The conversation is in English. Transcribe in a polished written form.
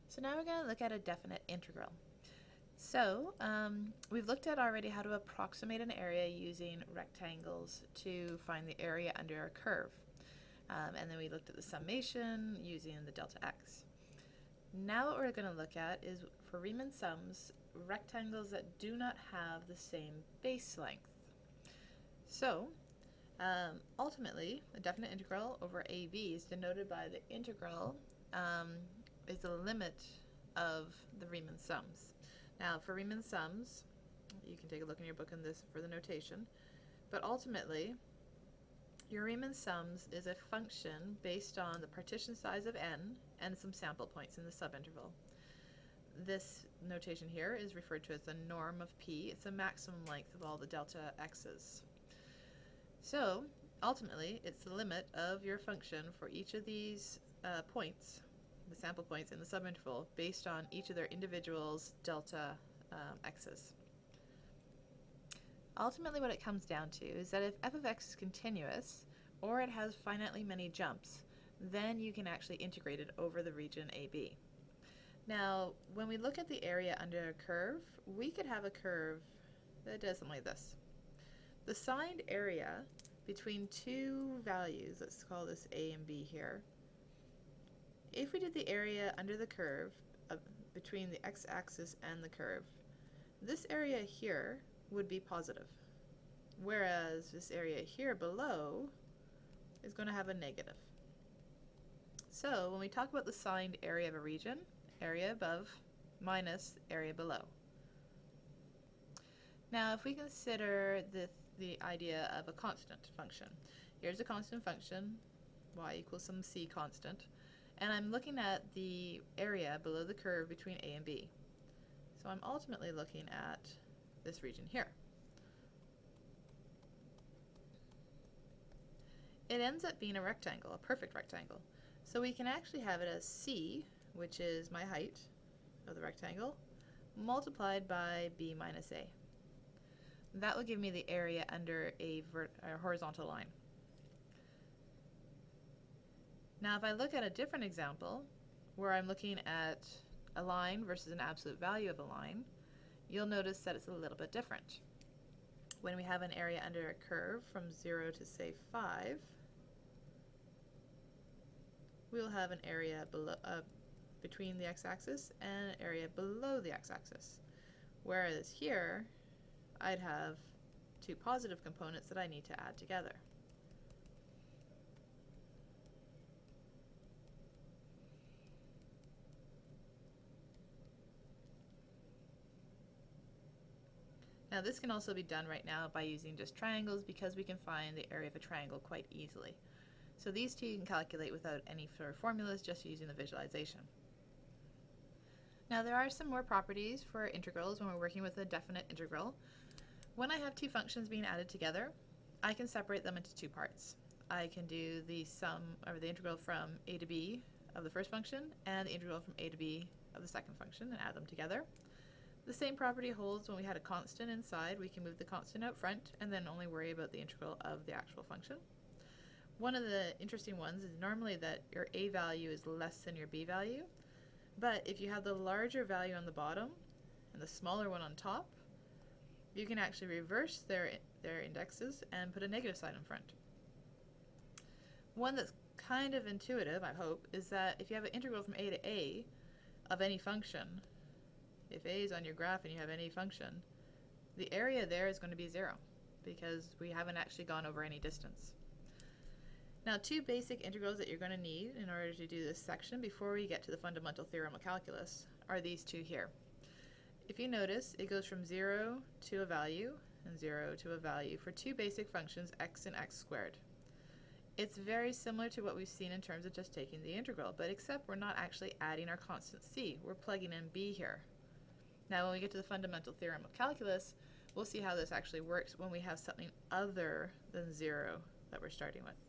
So now we're going to look at a definite integral. So we've looked at already how to approximate an area using rectangles to find the area under a curve. And then we looked at the summation using the delta x. Now what we're going to look at is, for Riemann sums, rectangles that do not have the same base length. So ultimately, a definite integral over AB is denoted by the integral is the limit of the Riemann sums. Now, for Riemann sums, you can take a look in your book on this for the notation, but ultimately, your Riemann sums is a function based on the partition size of n and some sample points in the subinterval. This notation here is referred to as the norm of p. It's the maximum length of all the delta x's. So, ultimately, it's the limit of your function for each of these points, the sample points in the subinterval, based on each of their individuals' delta x's. Ultimately, what it comes down to is that if f of x is continuous, or it has finitely many jumps, then you can actually integrate it over the region AB. Now, when we look at the area under a curve, we could have a curve that does something like this. The signed area between two values, let's call this A and B here, if we did the area under the curve between the x-axis and the curve, this area here would be positive, whereas this area here below is going to have a negative. So when we talk about the signed area of a region, area above minus area below. Now if we consider the idea of a constant function, here's a constant function, y equals some c constant, and I'm looking at the area below the curve between A and B. So I'm ultimately looking at this region here. It ends up being a rectangle, a perfect rectangle. So we can actually have it as c, which is my height of the rectangle, multiplied by b minus a. That will give me the area under a horizontal line. Now if I look at a different example, where I'm looking at a line versus an absolute value of a line, you'll notice that it's a little bit different. When we have an area under a curve from 0 to say 5, we'll have an area below, between the x-axis and an area below the x-axis. Whereas here, I'd have two positive components that I need to add together. Now this can also be done right now by using just triangles, because we can find the area of a triangle quite easily. So these two you can calculate without any sort of formulas, just using the visualization. Now there are some more properties for integrals when we're working with a definite integral. When I have two functions being added together, I can separate them into two parts. I can do the sum, or the integral from a to b of the first function and the integral from a to b of the second function, and add them together. The same property holds when we had a constant inside. We can move the constant out front and then only worry about the integral of the actual function. One of the interesting ones is normally that your a value is less than your b value, but if you have the larger value on the bottom and the smaller one on top, you can actually reverse their indexes and put a negative sign in front. One that's kind of intuitive, I hope, is that if you have an integral from a to a of any function, if a is on your graph and you have any function, the area there is going to be 0, because we haven't actually gone over any distance. Now, two basic integrals that you're going to need in order to do this section before we get to the fundamental theorem of calculus are these two here. If you notice, it goes from 0 to a value and 0 to a value for two basic functions, x and x squared. It's very similar to what we've seen in terms of just taking the integral, but except we're not actually adding our constant c. We're plugging in b here. Now when we get to the fundamental theorem of calculus, we'll see how this actually works when we have something other than 0 that we're starting with.